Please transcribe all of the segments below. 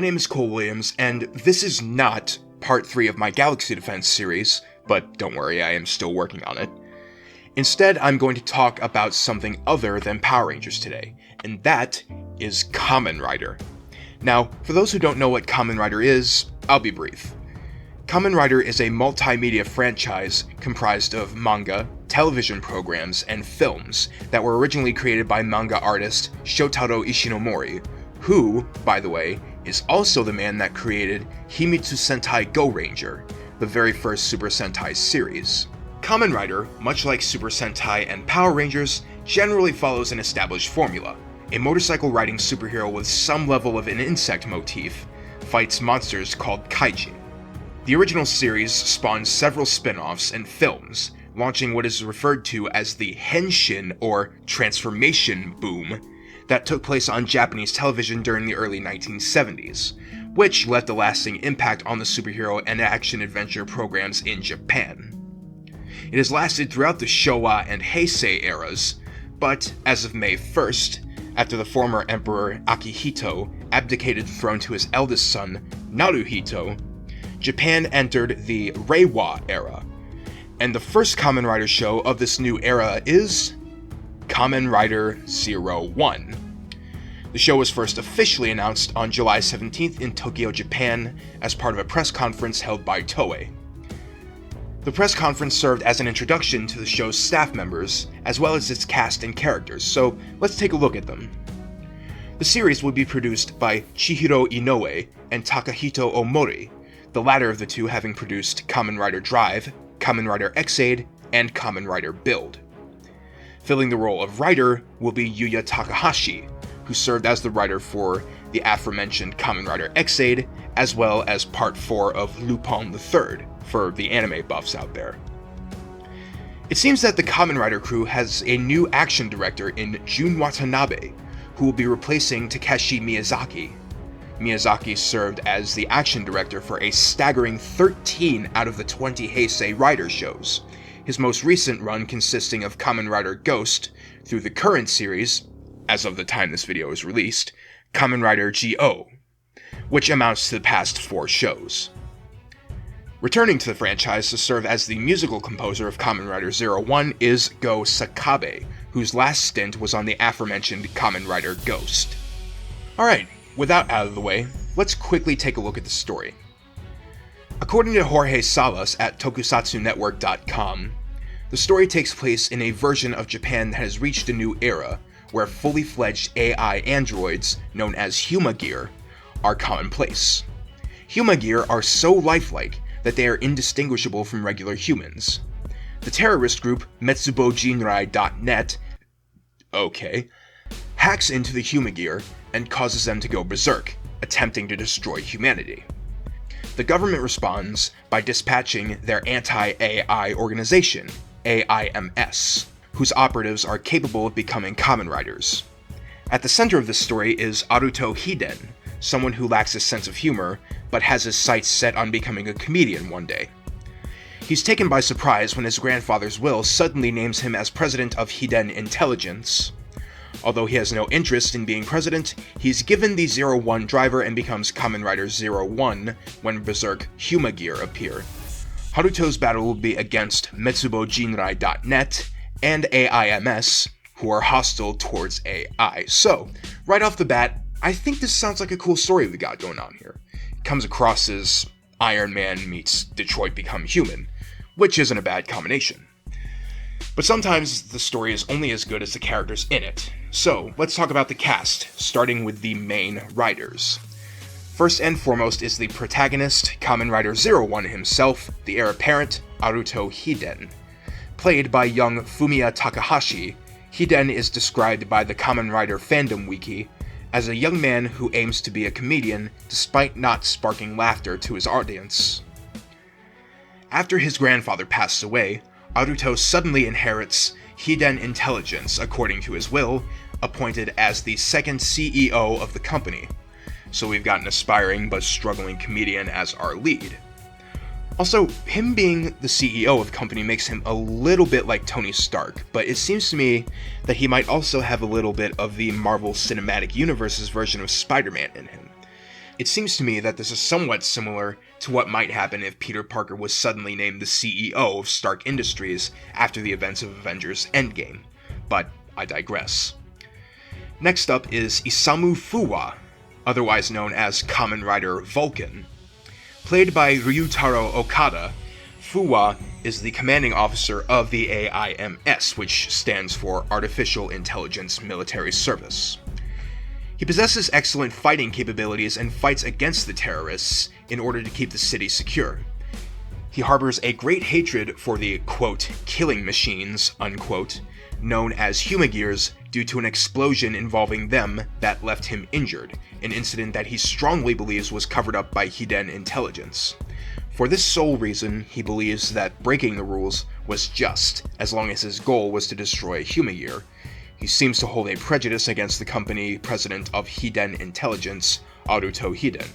name is Cole Williams, and this is not part 3 of my Galaxy Defense series, but don't worry, I am still working on it. Instead, I'm going to talk about something other than Power Rangers today, and that is Kamen Rider. Now, for those who don't know what Kamen Rider is, I'll be brief. Kamen Rider is a multimedia franchise comprised of manga, television programs, and films that were originally created by manga artist Shotaro Ishinomori, who, by the way, is also the man that created Himitsu Sentai Go Ranger, the very first Super Sentai series. Kamen Rider, much like Super Sentai and Power Rangers, generally follows an established formula. A motorcycle riding superhero with some level of an insect motif fights monsters called kaijin. The original series spawned several spin-offs and films, launching what is referred to as the Henshin or transformation boom that took place on Japanese television during the early 1970s, which left a lasting impact on the superhero and action-adventure programs in Japan. It has lasted throughout the Showa and Heisei eras, but as of May 1st, after the former Emperor Akihito abdicated the throne to his eldest son, Naruhito, Japan entered the Reiwa era, and the first Kamen Rider show of this new era is Kamen Rider Zero-One. The show was first officially announced on July 17th in Tokyo, Japan, as part of a press conference held by Toei. The press conference served as an introduction to the show's staff members, as well as its cast and characters, so let's take a look at them. The series would be produced by Chihiro Inoue and Takahito Omori, the latter of the two having produced Kamen Rider Drive, Kamen Rider Ex-Aid, and Kamen Rider Build. Filling the role of writer will be Yuya Takahashi, who served as the writer for the aforementioned Kamen Rider Ex-Aid, as well as Part 4 of Lupin III, for the anime buffs out there. It seems that the Kamen Rider crew has a new action director in Jun Watanabe, who will be replacing Takeshi Miyazaki. Miyazaki served as the action director for a staggering 13 out of the 20 Heisei Rider shows, his most recent run consisting of Kamen Rider Ghost through the current series, as of the time this video is released, Kamen Rider Go, which amounts to the past 4 shows. Returning to the franchise to serve as the musical composer of Kamen Rider Zero-One is Go Sakabe, whose last stint was on the aforementioned Kamen Rider Ghost. Alright, with that out of the way, let's quickly take a look at the story. According to Jorge Salas at tokusatsunetwork.com, the story takes place in a version of Japan that has reached a new era, where fully fledged AI androids, known as Humagear, are commonplace. Humagear are so lifelike that they are indistinguishable from regular humans. The terrorist group metsubojinrai.net hacks into the Humagear and causes them to go berserk, attempting to destroy humanity. The government responds by dispatching their anti-AI organization, AIMS, whose operatives are capable of becoming Kamen Riders. At the center of this story is Aruto Hiden, someone who lacks a sense of humor, but has his sights set on becoming a comedian one day. He's taken by surprise when his grandfather's will suddenly names him as president of Hiden Intelligence. Although he has no interest in being president, he's given the Zero-One driver and becomes Kamen Rider Zero-One when Berserk Humagear appear. Haruto's battle will be against metsubojinrai.net and AIMS, who are hostile towards AI. So, right off the bat, I think this sounds like a cool story we got going on here. It comes across as Iron Man meets Detroit Become Human, which isn't a bad combination. But sometimes the story is only as good as the characters in it. So, let's talk about the cast, starting with the main riders. First and foremost is the protagonist, Kamen Rider Zero-One himself, the heir apparent, Aruto Hiden. Played by young Fumiya Takahashi, Hiden is described by the Kamen Rider fandom wiki as a young man who aims to be a comedian despite not sparking laughter to his audience. After his grandfather passed away, Aruto suddenly inherits Hiden Intelligence according to his will, appointed as the second CEO of the company. So we've got an aspiring but struggling comedian as our lead. Also, him being the CEO of the company makes him a little bit like Tony Stark, but it seems to me that he might also have a little bit of the Marvel Cinematic Universe's version of Spider-Man in him. It seems to me that this is somewhat similar to what might happen if Peter Parker was suddenly named the CEO of Stark Industries after the events of Avengers Endgame, but I digress. Next up is Isamu Fuwa, otherwise known as Kamen Rider Vulcan. Played by Ryutaro Okada, Fuwa is the commanding officer of the AIMS, which stands for Artificial Intelligence Military Service. He possesses excellent fighting capabilities and fights against the terrorists in order to keep the city secure. He harbors a great hatred for the, quote, killing machines, unquote, known as Humagears due to an explosion involving them that left him injured, an incident that he strongly believes was covered up by hidden intelligence. For this sole reason, he believes that breaking the rules was just, as long as his goal was to destroy Humagear. He seems to hold a prejudice against the company president of Hiden Intelligence, Aruto Hiden.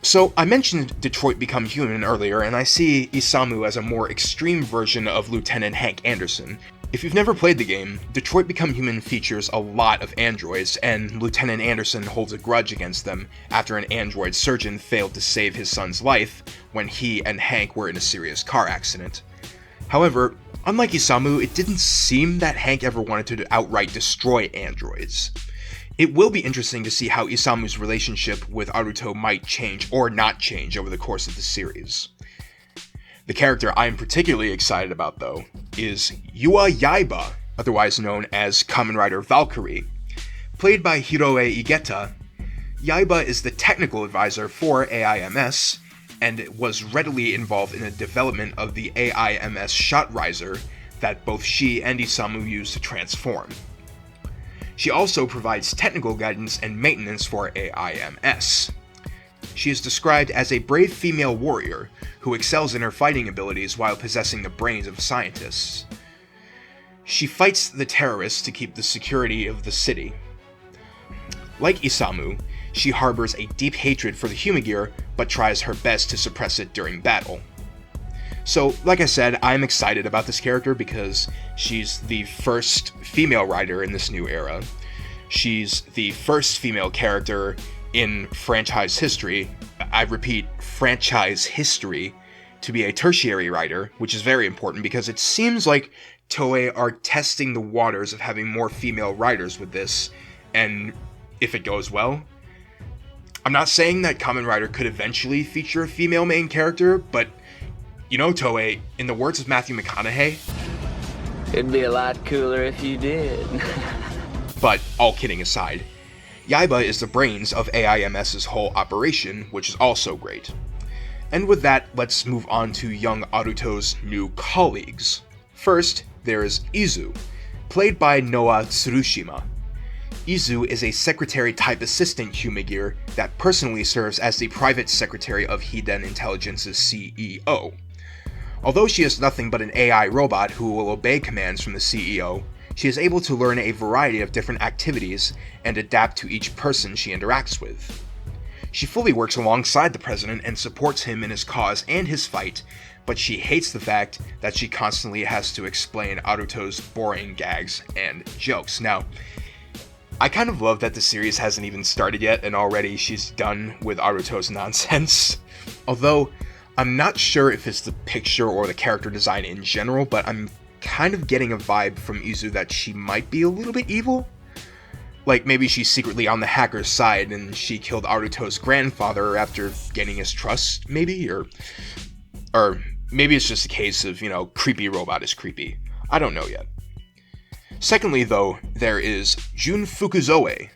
So, I mentioned Detroit Become Human earlier, and I see Isamu as a more extreme version of Lieutenant Hank Anderson. If you've never played the game, Detroit Become Human features a lot of androids, and Lieutenant Anderson holds a grudge against them after an android surgeon failed to save his son's life when he and Hank were in a serious car accident. However, unlike Isamu, it didn't seem that Hank ever wanted to outright destroy androids. It will be interesting to see how Isamu's relationship with Aruto might change or not change over the course of the series. The character I'm particularly excited about, though, is Yua Yaiba, otherwise known as Kamen Rider Valkyrie. Played by Hiroe Igeta, Yaiba is the technical advisor for AIMS, and was readily involved in the development of the AIMS Shot Riser that both she and Isamu use to transform. She also provides technical guidance and maintenance for AIMS. She is described as a brave female warrior who excels in her fighting abilities while possessing the brains of scientists. She fights the terrorists to keep the security of the city. Like Isamu, she harbors a deep hatred for the Humagear, but tries her best to suppress it during battle. So, like I said, I'm excited about this character because she's the first female rider in this new era. She's the first female character in franchise history, I repeat, franchise history, to be a tertiary rider, which is very important because it seems like Toei are testing the waters of having more female riders with this, and if it goes well, I'm not saying that Kamen Rider could eventually feature a female main character, but you know, Toei, in the words of Matthew McConaughey, it'd be a lot cooler if you did. But all kidding aside, Yaiba is the brains of AIMS's whole operation, which is also great. And with that, let's move on to young Aruto's new colleagues. First, there is Izu, played by Noah Tsurushima. Izu is a secretary-type assistant Humagear that personally serves as the private secretary of Hiden Intelligence's CEO. Although she is nothing but an AI robot who will obey commands from the CEO, she is able to learn a variety of different activities and adapt to each person she interacts with. She fully works alongside the president and supports him in his cause and his fight, but she hates the fact that she constantly has to explain Aruto's boring gags and jokes. Now, I kind of love that the series hasn't even started yet and already she's done with Aruto's nonsense. Although, I'm not sure if it's the picture or the character design in general, but I'm kind of getting a vibe from Izu that she might be a little bit evil. Like maybe she's secretly on the hacker's side and she killed Aruto's grandfather after gaining his trust, maybe? Or maybe it's just a case of, creepy robot is creepy. I don't know yet. Secondly, though, there is Jun Fukuzoe,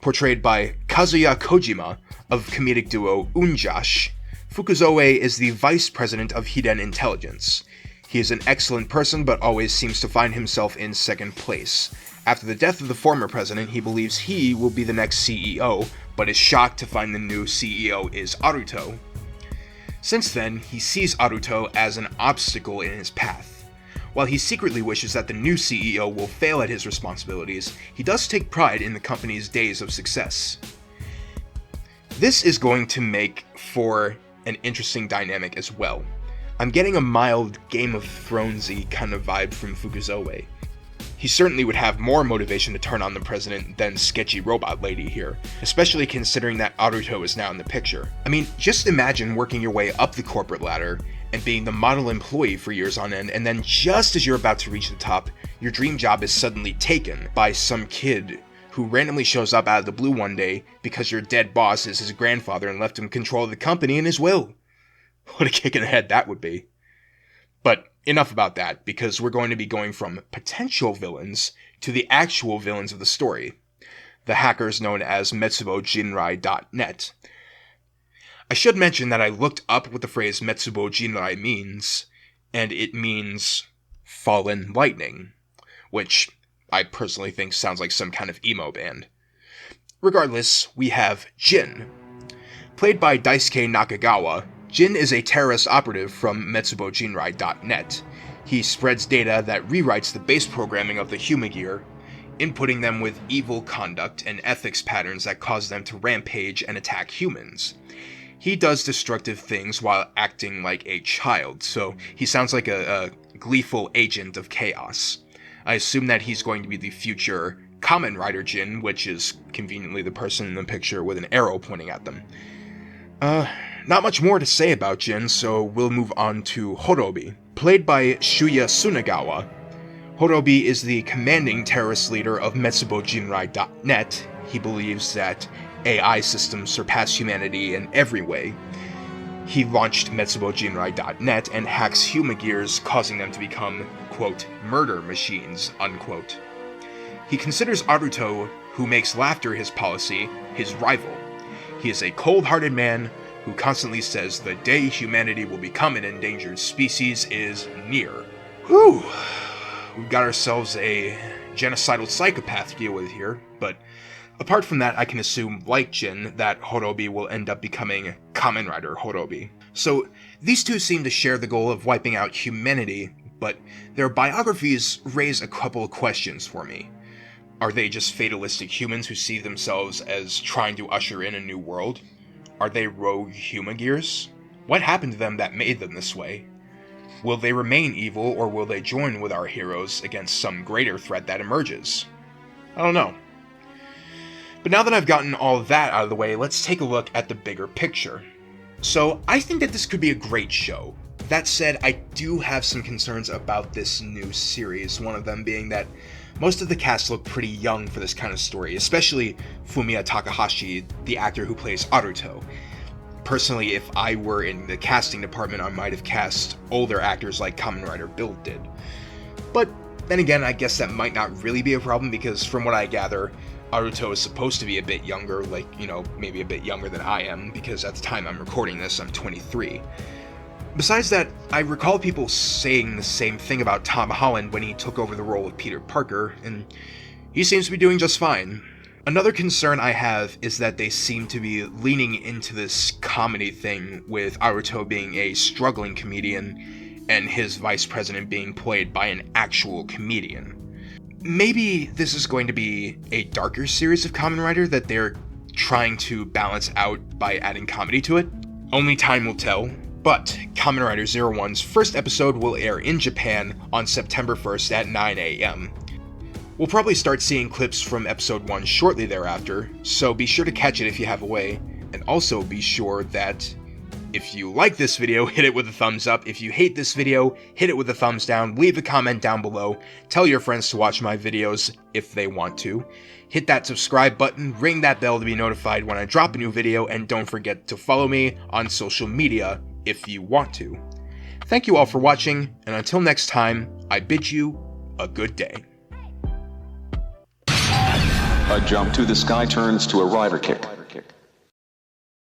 portrayed by Kazuya Kojima of comedic duo Unjash. Fukuzoe is the vice president of Hiden Intelligence. He is an excellent person, but always seems to find himself in second place. After the death of the former president, he believes he will be the next CEO, but is shocked to find the new CEO is Aruto. Since then, he sees Aruto as an obstacle in his path. While he secretly wishes that the new CEO will fail at his responsibilities, he does take pride in the company's days of success. This is going to make for an interesting dynamic as well. I'm getting a mild Game of Thrones-y kind of vibe from Fukuzoe. He certainly would have more motivation to turn on the president than sketchy robot lady here, especially considering that Aruto is now in the picture. I mean, just imagine working your way up the corporate ladder and being the model employee for years on end, and then just as you're about to reach the top, your dream job is suddenly taken by some kid who randomly shows up out of the blue one day because your dead boss is his grandfather and left him control of the company in his will. What a kick in the head that would be. But enough about that, because we're going to be going from potential villains to the actual villains of the story, the hackers known as metsubojinrai.net. I should mention that I looked up what the phrase Metsubojinrai means, and it means fallen lightning, which I personally think sounds like some kind of emo band. Regardless, we have Jin. Played by Daisuke Nakagawa, Jin is a terrorist operative from Metsubojinrai.net. He spreads data that rewrites the base programming of the Humagear, inputting them with evil conduct and ethics patterns that cause them to rampage and attack humans. He does destructive things while acting like a child, so he sounds like a gleeful agent of chaos. I assume that he's going to be the future Kamen Rider Jin, which is conveniently the person in the picture with an arrow pointing at them. Not much more to say about Jin, so we'll move on to Horobi. Played by Shuya Sunagawa, Horobi is the commanding terrorist leader of Metsubojinrai.net. He believes that AI systems surpass humanity in every way. He launched Metsubojinrai.net and hacks Humagears, causing them to become, quote, murder machines, unquote. He considers Aruto, who makes laughter his policy, his rival. He is a cold-hearted man who constantly says the day humanity will become an endangered species is near. Whew! We've got ourselves a genocidal psychopath to deal with here, but apart from that, I can assume, like Jin, that Horobi will end up becoming Kamen Rider Horobi. So, these two seem to share the goal of wiping out humanity, but their biographies raise a couple of questions for me. Are they just fatalistic humans who see themselves as trying to usher in a new world? Are they rogue Humagears? What happened to them that made them this way? Will they remain evil, or will they join with our heroes against some greater threat that emerges? I don't know. But now that I've gotten all that out of the way, let's take a look at the bigger picture. So, I think that this could be a great show. That said, I do have some concerns about this new series, one of them being that most of the cast look pretty young for this kind of story, especially Fumiya Takahashi, the actor who plays Aruto. Personally, if I were in the casting department, I might have cast older actors like Kamen Rider Build did. But then again, I guess that might not really be a problem, because from what I gather, Aruto is supposed to be a bit younger, like, maybe a bit younger than I am, because at the time I'm recording this, I'm 23. Besides that, I recall people saying the same thing about Tom Holland when he took over the role of Peter Parker, and he seems to be doing just fine. Another concern I have is that they seem to be leaning into this comedy thing, with Aruto being a struggling comedian and his vice president being played by an actual comedian. Maybe this is going to be a darker series of Kamen Rider that they're trying to balance out by adding comedy to it. Only time will tell. But Kamen Rider Zero-One's first episode will air in Japan on September 1st at 9 a.m. We'll probably start seeing clips from episode 1 shortly thereafter, so be sure to catch it if you have a way, and also be sure that if you like this video, hit it with a thumbs up. If you hate this video, hit it with a thumbs down. Leave a comment down below. Tell your friends to watch my videos if they want to. Hit that subscribe button, ring that bell to be notified when I drop a new video, and don't forget to follow me on social media if you want to. Thank you all for watching, and until next time, I bid you a good day. A jump to the sky turns to a rider kick.